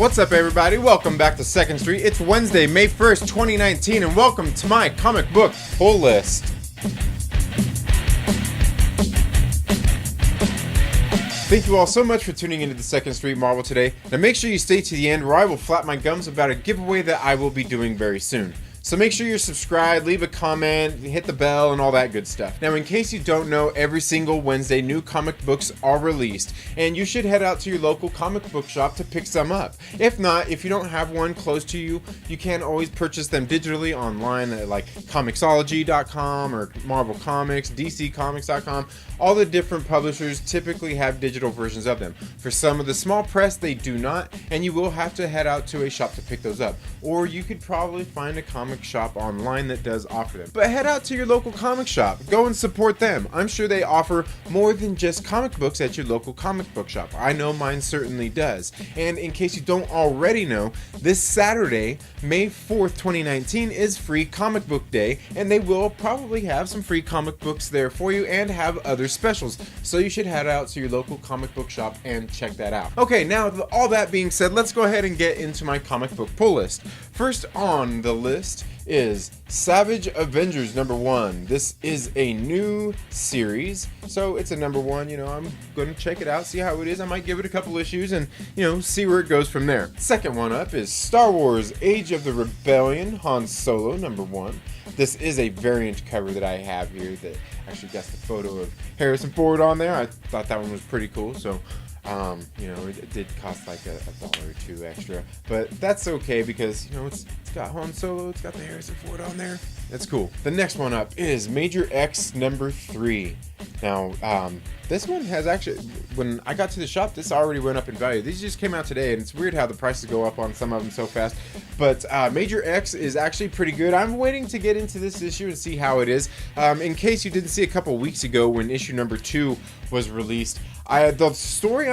What's up, everybody? Welcome back to 2nd Street. It's Wednesday, May 1st, 2019, and welcome to my comic book pull list. Thank you all so much for tuning into the 2nd Street Marvel today. Now make sure you stay to the end, where I will flap my gums about a giveaway that I will be doing very soon. So make sure you're subscribed, leave a comment, hit the bell, and all that good stuff. Now, in case you don't know, every single Wednesday, new comic books are released, and you should head out to your local comic book shop to pick some up. If not, if you don't have one close to you, you can always purchase them digitally online at like Comixology.com or Marvel Comics, DCComics.com. All the different publishers typically have digital versions of them. For some of the small press, they do not, and you will have to head out to a shop to pick those up. Or you could probably find a comic shop online that does offer them. But head out to your local comic shop. Go and support them. I'm sure they offer more than just comic books at your local comic book shop. I know mine certainly does. And in case you don't already know, this Saturday, May 4th, 2019 is Free Comic Book Day, and they will probably have some free comic books there for you and have other specials. So you should head out to your local comic book shop and check that out. Okay, now all that being said, let's go ahead and get into my comic book pull list. First on the list is Savage Avengers #1. This is a new series, so it's a #1. You know, I'm gonna check it out, see how it is. I might give it a couple issues and, you know, see where it goes from there. Second one up is Star Wars Age of the Rebellion Han Solo #1. This is a variant cover that I have here that actually got the photo of Harrison Ford on there. I thought that one was pretty cool, so you know, it did cost like a $1 or $2 extra, but that's okay because, you know, it's got Han Solo, it's got the Harrison Ford on there. That's cool. The next one up is Major X #3. Now, this one has actually, when I got to the shop, this already went up in value. These just came out today, and it's weird how the prices go up on some of them so fast. But Major X is actually pretty good. I'm waiting to get into this issue and see how it is. In case you didn't see a couple weeks ago when issue #2 was released, the story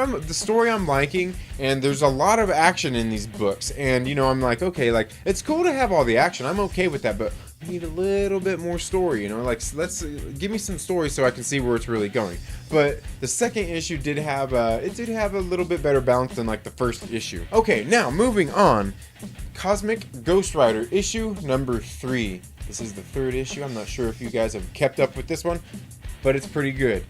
I'm liking, and there's a lot of action in these books, and you know, I'm like, okay, like, it's cool to have all the action, I'm okay with that, but we need a little bit more story, you know, like, let's give me some story so I can see where it's really going. But the second issue did have a little bit better balance than like the first issue. Okay, now moving on, Cosmic Ghost Rider issue #3. This is the 3rd issue. I'm not sure if you guys have kept up with this one, but it's pretty good.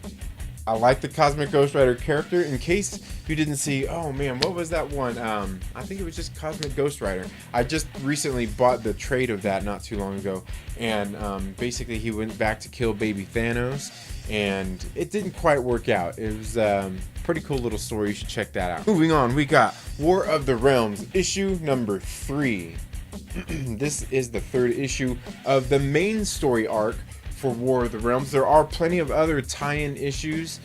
I like the Cosmic Ghost Rider character. In case you didn't see, oh man, what was that one? I think it was just Cosmic Ghost Rider. I just recently bought the trade of that not too long ago, and basically he went back to kill baby Thanos, and it didn't quite work out. It was pretty cool little story. You should check that out. Moving on, we got War of the Realms issue #3. This is the 3rd issue of the main story arc for War of the Realms. There are plenty of other tie-in issues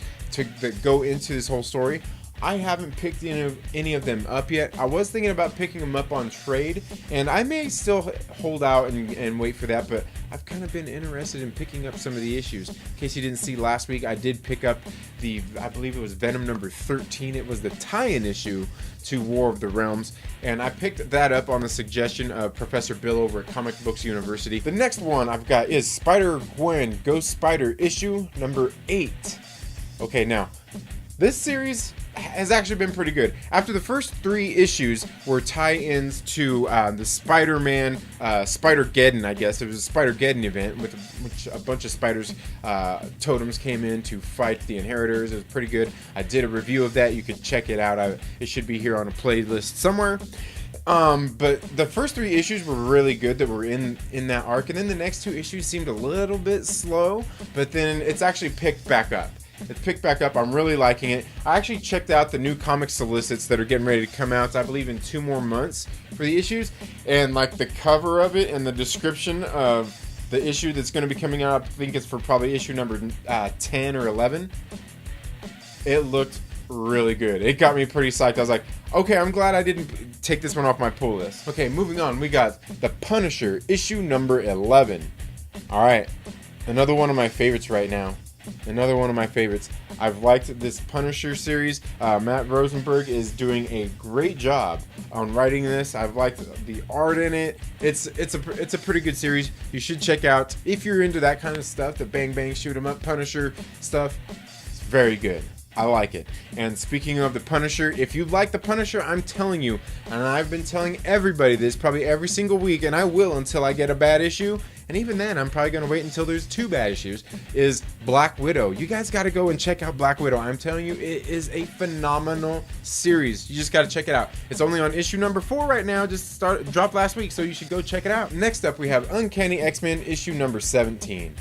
that go into this whole story. I haven't picked any of them up yet. I was thinking about picking them up on trade, and I may still hold out and wait for that, but I've kind of been interested in picking up some of the issues. In case you didn't see last week, I did pick up I believe it was Venom #13. It was the tie-in issue to War of the Realms, and I picked that up on the suggestion of Professor Bill over at Comic Books University. The next one I've got is Spider-GWEN Ghost Spider issue #8. Okay, now, this series has actually been pretty good. After the first 3 issues were tie-ins to the Spider-Man, Spider-GWEN, I guess. It was a Spider-GWEN event with which a bunch of spiders, totems came in to fight the Inheritors. It was pretty good. I did a review of that. You could check it out. It should be here on a playlist somewhere. But the first 3 issues were really good that were in that arc, and then the next 2 issues seemed a little bit slow, but then it's actually picked back up. It's picked back up. I'm really liking it. I actually checked out the new comic solicits that are getting ready to come out, I believe, in 2 more months for the issues, and like the cover of it and the description of the issue that's going to be coming out, I think it's for probably issue number 10 or 11. It looked really good. It got me pretty psyched. I was like, okay, I'm glad I didn't take this one off my pull list. Okay, moving on, we got The Punisher issue #11. Alright, another one of my favorites right now. Another one of my favorites. I've liked this Punisher series. Matt Rosenberg is doing a great job on writing this. I've liked the art in it. It's a pretty good series. You should check out if you're into that kind of stuff, the bang bang shoot 'em up Punisher stuff. It's very good. I like it. And speaking of the Punisher, if you like the Punisher, I'm telling you, and I've been telling everybody this probably every single week, and I will until I get a bad issue, and even then I'm probably going to wait until there's 2 bad issues, is Black Widow. You guys got to go and check out Black Widow. I'm telling you, it is a phenomenal series. You just got to check it out. It's only on issue number 4 right now, dropped last week, so you should go check it out. Next up, we have Uncanny X-Men issue number 17.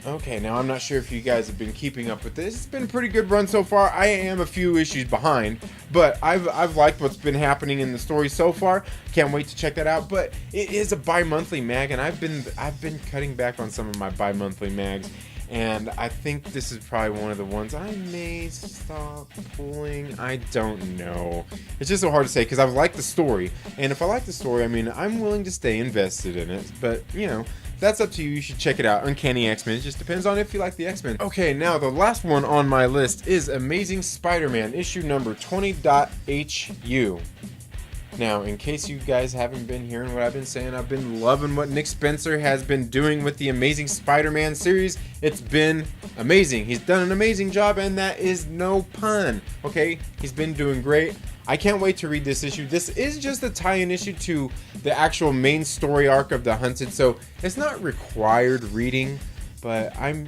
Okay, now I'm not sure if you guys have been keeping up with this. It's been a pretty good run so far. I am a few issues behind, but I've liked what's been happening in the story so far. Can't wait to check that out. But it is a bi-monthly mag, and I've been cutting back on some of my bi-monthly mags, and I think this is probably one of the ones I may stop pulling. I don't know. It's just so hard to say because I've liked the story, and if I like the story, I mean, I'm willing to stay invested in it. But you know, that's up to you. You should check it out. Uncanny X-Men. It just depends on if you like the X-Men. Okay, now the last one on my list is Amazing Spider-Man, issue number 20.HU. Now, in case you guys haven't been hearing what I've been saying, I've been loving what Nick Spencer has been doing with the Amazing Spider-Man series. It's been amazing. He's done an amazing job, and that is no pun. Okay, he's been doing great. I can't wait to read this issue. This is just a tie-in issue to the actual main story arc of The Hunted, so it's not required reading, but I'm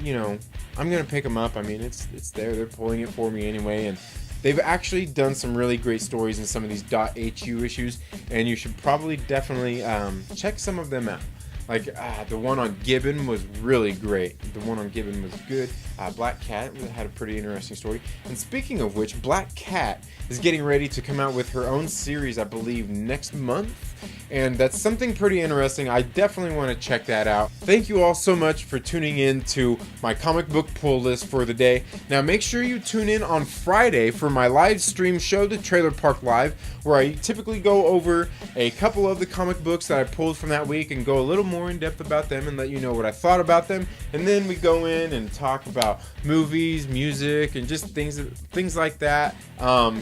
gonna pick them up. I mean, it's there. They're pulling it for me anyway, and they've actually done some really great stories in some of these .HU issues, and you should probably definitely check some of them out. Like, the one on Gibbon was really great. The one on Gibbon was good. Black Cat had a pretty interesting story. And speaking of which, Black Cat is getting ready to come out with her own series, I believe, next month. And that's something pretty interesting. I definitely want to check that out. Thank you all so much for tuning in to my comic book pull list for the day. Now make sure you tune in on Friday for my live stream show, the Trailer Park Live, where I typically go over a couple of the comic books that I pulled from that week and go a little more in depth about them and let you know what I thought about them. And then we go in and talk about movies, music, and just things like that.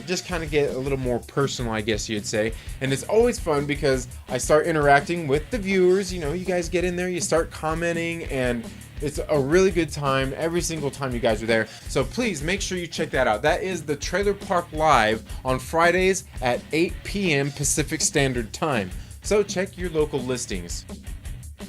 Just kind of get a little more personal, I guess you'd say. And it's always fun because I start interacting with the viewers. You know, you guys get in there, you start commenting, and it's a really good time every single time you guys are there. So please make sure you check that out. That is the Trailer Park Live on Fridays at 8 p.m. Pacific Standard Time. So check your local listings.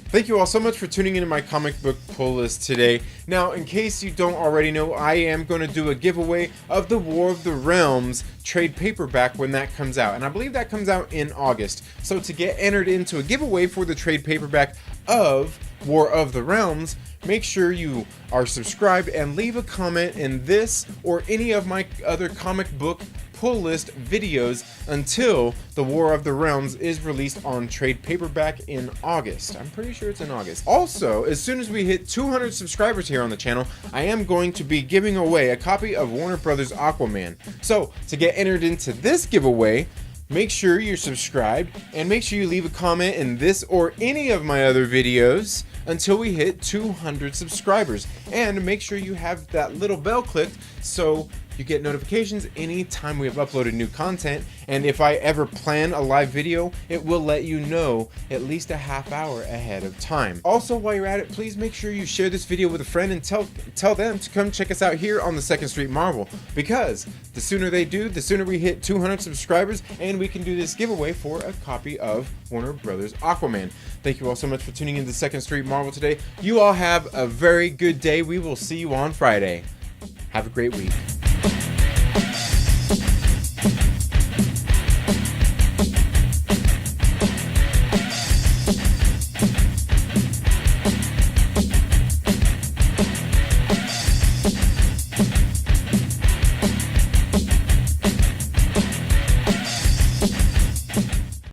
Thank you all so much for tuning into my comic book pull list today. Now, in case you don't already know, I am going to do a giveaway of the War of the Realms trade paperback when that comes out. And I believe that comes out in August. So to get entered into a giveaway for the trade paperback of War of the Realms, make sure you are subscribed and leave a comment in this or any of my other comic book pull list videos until the War of the Realms is released on trade paperback in August. I'm pretty sure it's in August. Also, as soon as we hit 200 subscribers here on the channel, I am going to be giving away a copy of Warner Brothers Aquaman. So, to get entered into this giveaway, make sure you're subscribed and make sure you leave a comment in this or any of my other videos until we hit 200 subscribers. And make sure you have that little bell clicked so you get notifications anytime we have uploaded new content, and if I ever plan a live video, it will let you know at least a half hour ahead of time. Also, while you're at it, please make sure you share this video with a friend and tell them to come check us out here on the 2nd Street Marvel, because the sooner they do, the sooner we hit 200 subscribers, and we can do this giveaway for a copy of Warner Brothers Aquaman. Thank you all so much for tuning in to 2nd Street Marvel today. You all have a very good day. We will see you on Friday. Have a great week.